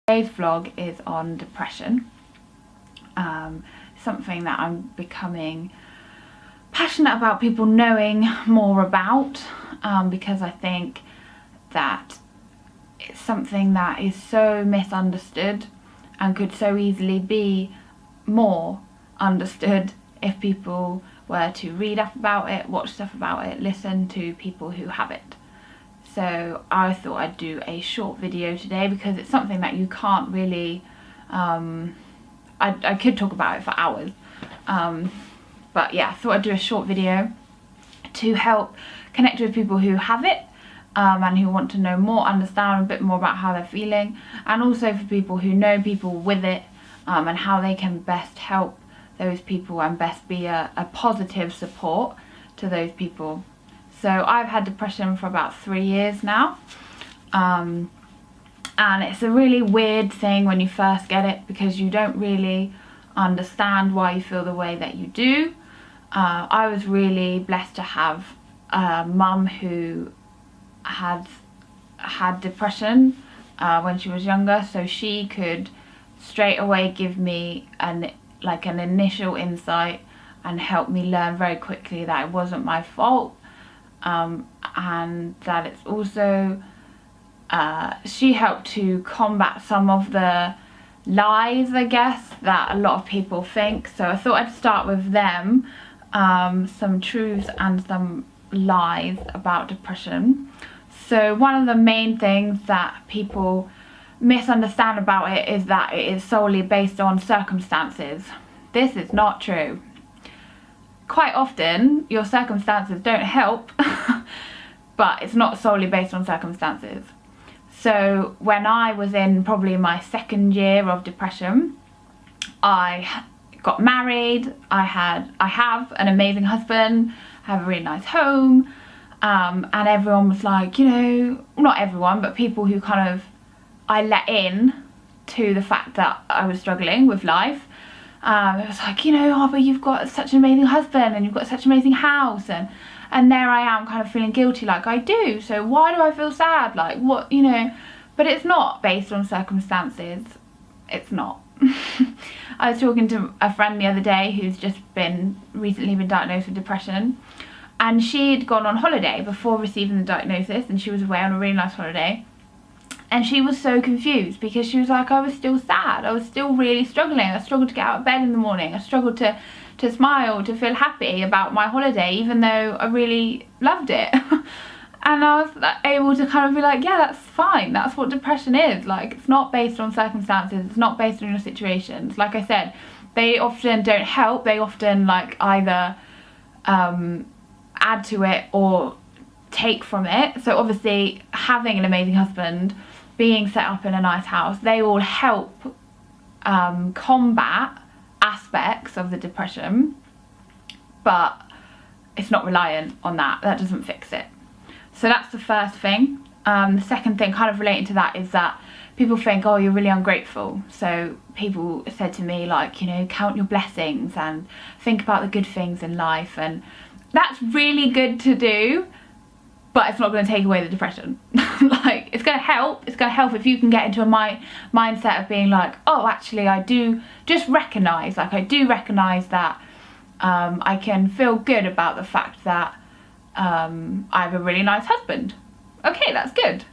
Today's vlog is on depression, something that I'm becoming passionate about people knowing more about, because I think that it's something that is so misunderstood and could so easily be more understood if people were to read up about it, watch stuff about it, listen to people who have it. So I thought I'd do a short video today because it's something that you can't really, I could talk about it for hours, but yeah, I thought I'd do a short video to help connect with people who have it, and who want to know more, understand a bit more about how they're feeling, and also for people who know people with it, and how they can best help those people and best be a positive support to those people. So I've had depression for about 3 years now, and it's a really weird thing when you first get it because you don't really understand why you feel the way that you do. I was really blessed to have a mum who had depression when she was younger, so she could straight away give me an initial insight and help me learn very quickly that it wasn't my fault, and that it's also she helped to combat some of the lies, I guess, that a lot of people think. So I thought I'd start with them, some truths and some lies about depression. So one of the main things that people misunderstand about it is that it is solely based on circumstances. This is not true. Quite often your circumstances don't help, but it's not solely based on circumstances. So when I was in probably my 2nd year of depression, I got married, I have an amazing husband, I have a really nice home, and everyone was like, you know, not everyone, but people who kind of I let in to the fact that I was struggling with life. It was like, you know, oh, but you've got such an amazing husband and you've got such an amazing house, and there I am kind of feeling guilty, like I do, so why do I feel sad, like what, you know. But it's not based on circumstances, it's not. I was talking to a friend the other day who's just recently been diagnosed with depression, and she'd gone on holiday before receiving the diagnosis, and she was away on a really nice holiday. And she was so confused because she was like, I was still sad, I was still really struggling, I struggled to get out of bed in the morning, I struggled to smile, to feel happy about my holiday, even though I really loved it. And I was able to kind of be like, yeah, that's fine, that's what depression is. Like, it's not based on circumstances, it's not based on your situations. Like I said, they often don't help, they often like either add to it or take from it. So obviously having an amazing husband, being set up in a nice house, they all help combat aspects of the depression, but it's not reliant on that. That doesn't fix it. So that's the first thing. The second thing kind of relating to that is that people think, oh, you're really ungrateful. So people said to me, like, you know, count your blessings and think about the good things in life, and that's really good to do, but it's not going to take away the depression. Like, it's going to help. It's going to help if you can get into a mindset of being like, oh, actually I do just recognise, like I do recognise that I can feel good about the fact that I have a really nice husband. Okay, that's good.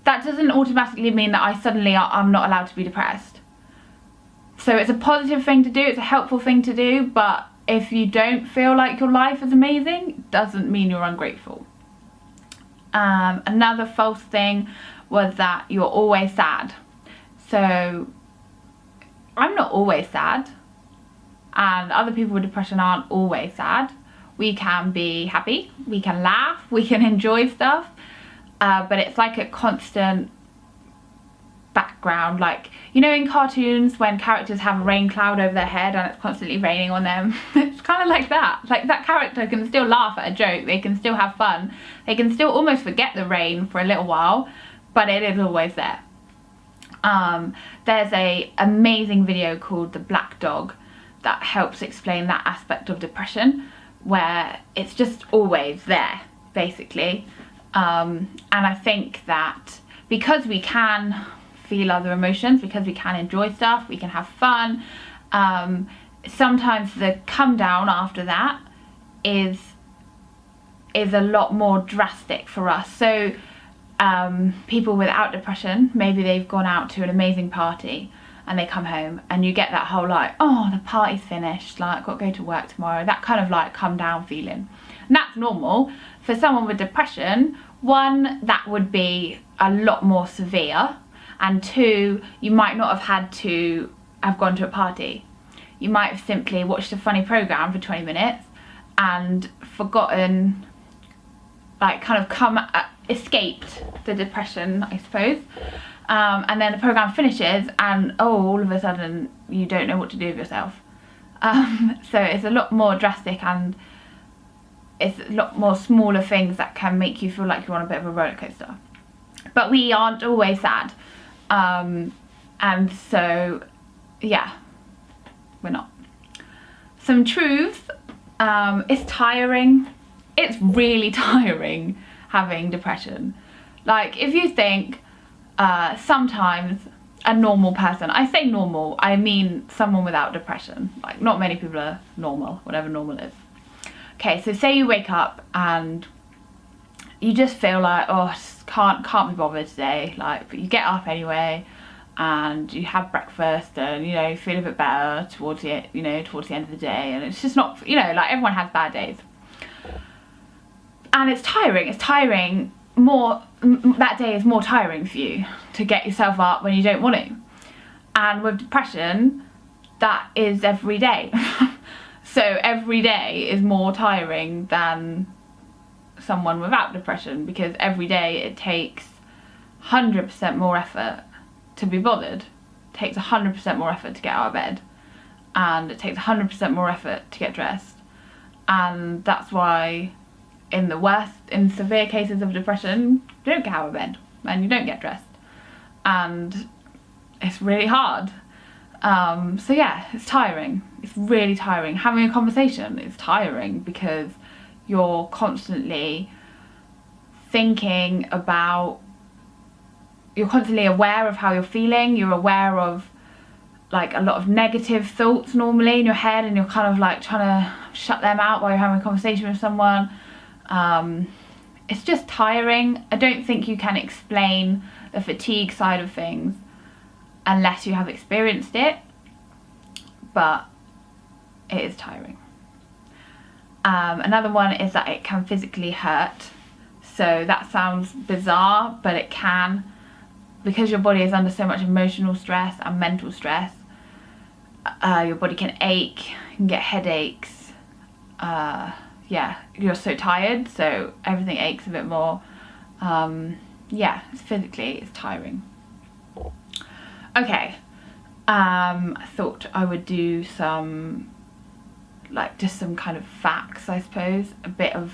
That doesn't automatically mean that I'm not allowed to be depressed. So it's a positive thing to do, it's a helpful thing to do, but if you don't feel like your life is amazing, it doesn't mean you're ungrateful. Another false thing was that you're always sad. So I'm not always sad, and other people with depression aren't always sad. We can be happy, we can laugh, we can enjoy stuff, but it's like a constant background. Like, you know, in cartoons when characters have a rain cloud over their head and it's constantly raining on them, it's kind of like that. Like, that character can still laugh at a joke, they can still have fun, they can still almost forget the rain for a little while, but it is always there. There's a amazing video called The Black Dog that helps explain that aspect of depression, where it's just always there, basically. And I think that because we can feel other emotions, because we can enjoy stuff, we can have fun. Sometimes the come down after that is a lot more drastic for us. So people without depression, maybe they've gone out to an amazing party and they come home and you get that whole like, oh, the party's finished, like, got to go to work tomorrow, that kind of like come down feeling. And that's normal. For someone with depression, one, that would be a lot more severe, and two, you might not have had to have gone to a party. You might have simply watched a funny program for 20 minutes and forgotten, like kind of escaped the depression, I suppose. And then the program finishes and all of a sudden you don't know what to do with yourself. So it's a lot more drastic, and it's a lot more smaller things that can make you feel like you're on a bit of a roller coaster. But we aren't always sad. And so, yeah, we're not. Some truth, it's tiring. It's really tiring having depression. Like, if you think sometimes a normal person, I say normal, I mean someone without depression, like not many people are normal, whatever normal is. Okay, so say you wake up and you just feel like, oh, just can't be bothered today, like, but you get up anyway and you have breakfast and, you know, you feel a bit better towards the end of the day, and it's just not, you know, like, everyone has bad days. And it's tiring more, that day is more tiring for you to get yourself up when you don't want to. And with depression, that is every day. So every day is more tiring than someone without depression, because every day it takes 100% more effort to be bothered. It takes 100% more effort to get out of bed, and it takes 100% more effort to get dressed. And that's why in severe cases of depression, you don't get out of bed and you don't get dressed, and it's really hard. So yeah, it's tiring. It's really tiring. Having a conversation is tiring because you're constantly thinking about, you're constantly aware of how you're feeling, you're aware of like a lot of negative thoughts normally in your head, and you're kind of like trying to shut them out while you're having a conversation with someone. It's just tiring. I don't think you can explain the fatigue side of things unless you have experienced it, but it is tiring. Another one is that it can physically hurt. So that sounds bizarre, but it can, because your body is under so much emotional stress and mental stress. Your body can ache, you can get headaches. Yeah, you're so tired, so everything aches a bit more. Yeah, it's tiring. Okay, I thought I would do some, like, just some kind of facts, I suppose, a bit of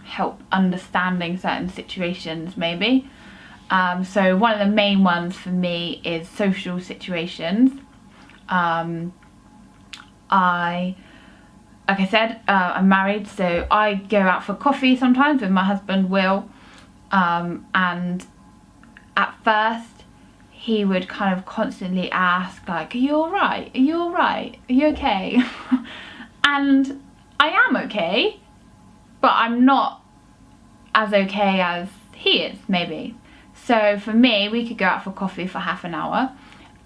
help understanding certain situations maybe. So one of the main ones for me is social situations. Like I said, I'm married, so I go out for coffee sometimes with my husband, Will, and at first he would kind of constantly ask, like, are you alright? Are you alright? Are you okay? And I am okay, but I'm not as okay as he is, maybe. So for me, we could go out for coffee for half an hour,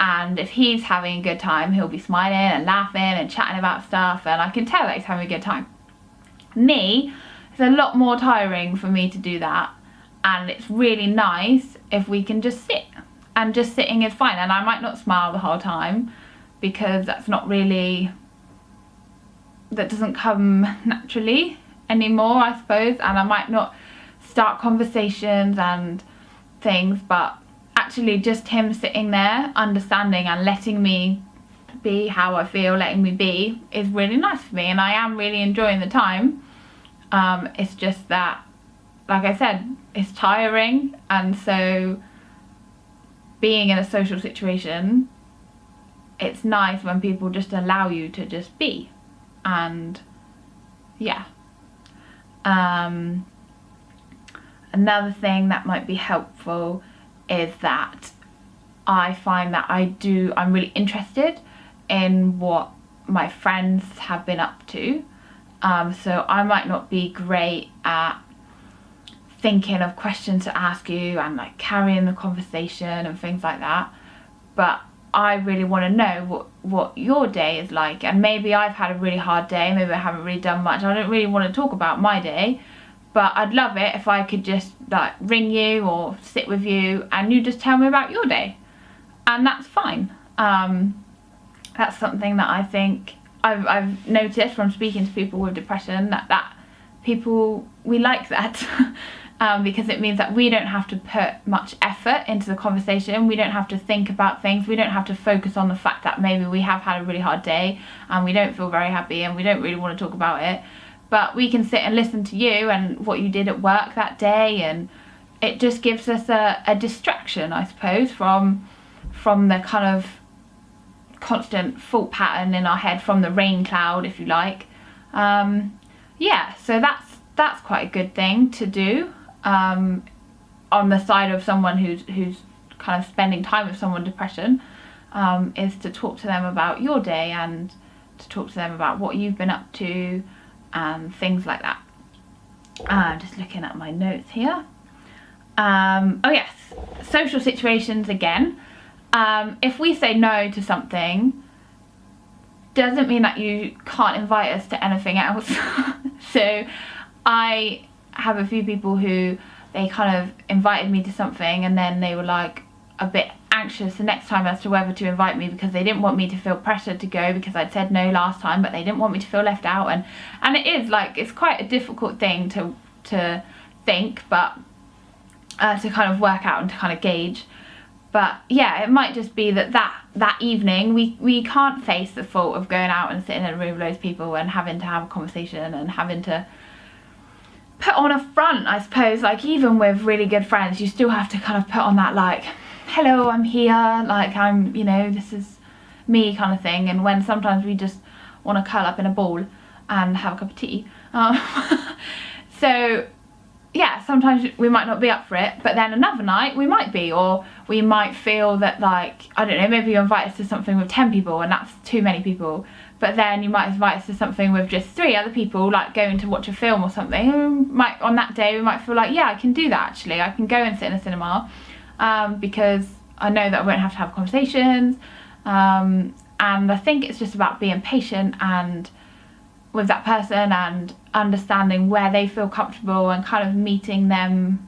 and if he's having a good time, he'll be smiling and laughing and chatting about stuff, and I can tell that he's having a good time. Me, it's a lot more tiring for me to do that, and it's really nice if we can just sit, and just sitting is fine. And I might not smile the whole time, because that's not really, that doesn't come naturally anymore, I suppose, and I might not start conversations and things, but actually just him sitting there, understanding and letting me be how I feel, letting me be, is really nice for me, and I am really enjoying the time. It's just that, like I said, it's tiring, and so being in a social situation, it's nice when people just allow you to just be. And yeah. Another thing that might be helpful is that I find that I'm really interested in what my friends have been up to. So I might not be great at thinking of questions to ask you and like carrying the conversation and things like that, but I really want to know what your day is like. And maybe I've had a really hard day, maybe I haven't really done much, I don't really want to talk about my day, but I'd love it if I could just like ring you or sit with you and you just tell me about your day, and that's fine. That's something that I think I've noticed from speaking to people with depression, that people, we like that. Because it means that we don't have to put much effort into the conversation, we don't have to think about things, we don't have to focus on the fact that maybe we have had a really hard day and we don't feel very happy and we don't really want to talk about it, but we can sit and listen to you and what you did at work that day, and it just gives us a distraction, I suppose, from the kind of constant thought pattern in our head, from the rain cloud, if you like. Yeah, so that's quite a good thing to do. On the side of someone who's kind of spending time with someone with depression, is to talk to them about your day and to talk to them about what you've been up to and things like that. Just looking at my notes here. Oh yes, social situations again. If we say no to something, doesn't mean that you can't invite us to anything else. So I have a few people who, they kind of invited me to something and then they were like a bit anxious the next time as to whether to invite me, because they didn't want me to feel pressured to go because I'd said no last time, but they didn't want me to feel left out, and it is like, it's quite a difficult thing to think, but to kind of work out and to kind of gauge. But yeah, it might just be that evening we can't face the thought of going out and sitting in a room with loads of people and having to have a conversation and having to put on a front, I suppose. Like, even with really good friends, you still have to kind of put on that, like, hello, I'm here, like, I'm, you know, this is me kind of thing. And when sometimes we just want to curl up in a ball and have a cup of tea. So yeah, sometimes we might not be up for it, but then another night we might be, or we might feel that, like, I don't know, maybe you invite us to something with 10 people and that's too many people, but then you might invite us to something with just 3 other people, like going to watch a film or something. On that day we might feel like, yeah, I can do that actually, I can go and sit in a cinema, because I know that I won't have to have conversations, and I think it's just about being patient and with that person and understanding where they feel comfortable and kind of meeting them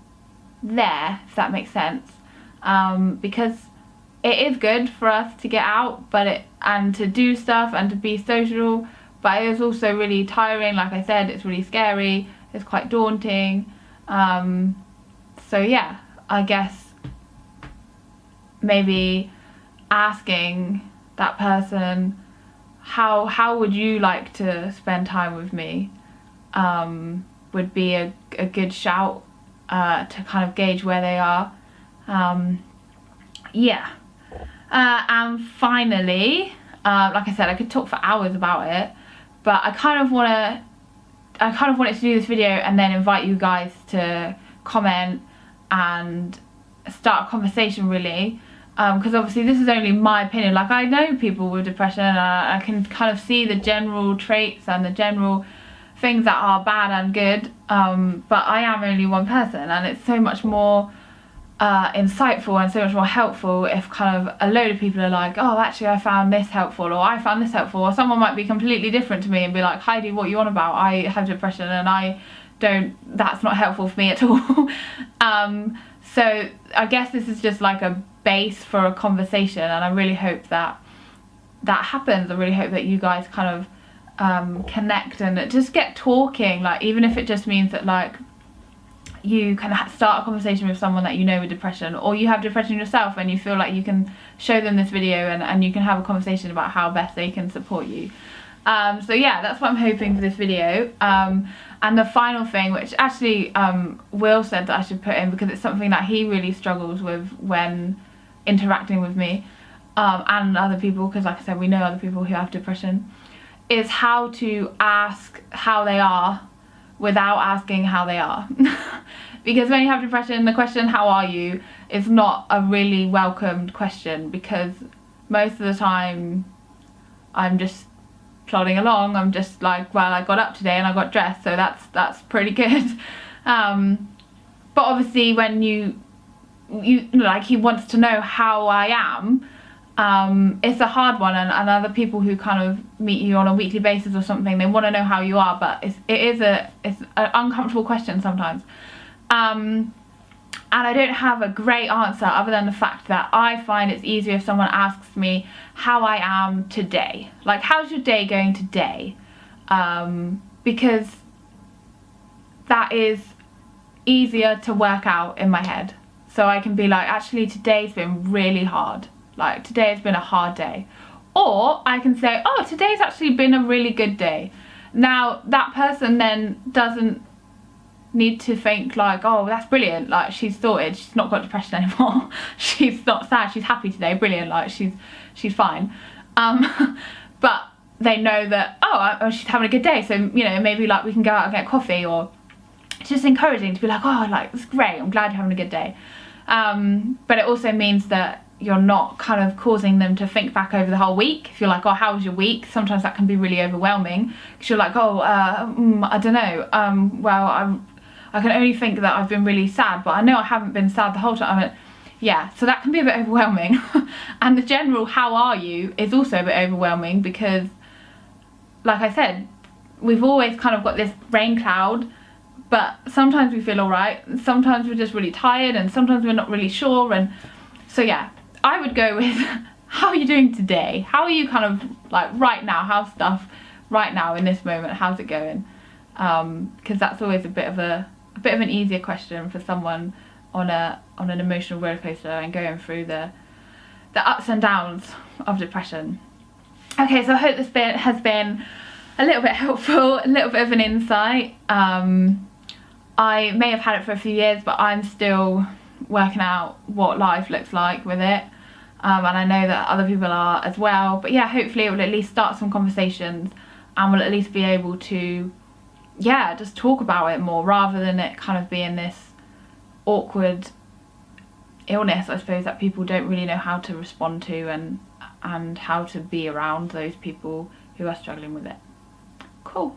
there, if that makes sense. Because it is good for us to get out, and to do stuff and to be social, but it is also really tiring. Like I said, it's really scary, it's quite daunting. So yeah, I guess maybe asking that person, how would you like to spend time with me, would be a good shout, to kind of gauge where they are. Yeah. And finally, like I said, I could talk for hours about it, but I kind of wanted to do this video and then invite you guys to comment and start a conversation, really. Because obviously this is only my opinion. Like, I know people with depression and I can kind of see the general traits and the general things that are bad and good, but I am only one person, and it's so much more insightful and so much more helpful if kind of a load of people are like, oh, actually I found this helpful, or I found this helpful, or someone might be completely different to me and be like, Heidi, what are you on about? I have depression and that's not helpful for me at all. So I guess this is just like a base for a conversation, and I really hope that happens. I really hope that you guys kind of connect and just get talking, like, even if it just means that, like, you can start a conversation with someone that you know with depression, or you have depression yourself and you feel like you can show them this video and you can have a conversation about how best they can support you. So yeah, that's what I'm hoping for this video. And the final thing, which actually Will said that I should put in because it's something that he really struggles with when interacting with me, and other people, because like I said, we know other people who have depression, is how to ask how they are without asking how they are. Because when you have depression, the question, how are you, is not a really welcomed question, because most of the time I'm just plodding along. I'm just like, well, I got up today and I got dressed, so that's pretty good. But obviously when you like, he wants to know how I am, it's a hard one, and other people who kind of meet you on a weekly basis or something, they want to know how you are, but it's an uncomfortable question sometimes. And I don't have a great answer other than the fact that I find it's easier if someone asks me how I am today. Like, how's your day going today? Because that is easier to work out in my head. So I can be like, actually today's been really hard. Like, today has been a hard day. Or I can say, oh, today's actually been a really good day. Now that person then doesn't need to think like, oh, that's brilliant, like she's sorted, she's not got depression anymore. She's not sad, she's happy today, brilliant, like she's fine. But they know that, oh, she's having a good day, so you know, maybe like we can go out and get coffee, or it's just encouraging to be like, oh, like it's great, I'm glad you're having a good day. But it also means that you're not kind of causing them to think back over the whole week. If you're like, oh, how was your week? Sometimes that can be really overwhelming, because you're like, oh, I don't know, well, I can only think that I've been really sad, but I know I haven't been sad the whole time. Yeah, so that can be a bit overwhelming. And the general how are you is also a bit overwhelming, because like I said, we've always kind of got this rain cloud, but sometimes we feel alright, sometimes we're just really tired, and sometimes we're not really sure. And so yeah, I would go with how are you doing today? How are you kind of like right now? How's stuff right now in this moment? How's it going? Because that's always a bit of an easier question for someone on an emotional roller coaster and going through the ups and downs of depression. Okay, so I hope this bit has been a little bit helpful, a little bit of an insight. I may have had it for a few years, but I'm still working out what life looks like with it, and I know that other people are as well. But yeah, hopefully it will at least start some conversations, and we'll at least be able to, yeah, just talk about it more, rather than it kind of being this awkward illness, I suppose, that people don't really know how to respond to, and how to be around those people who are struggling with it. Cool.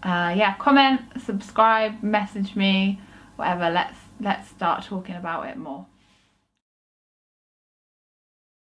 Yeah, comment, subscribe, message me, whatever. Let's start talking about it more.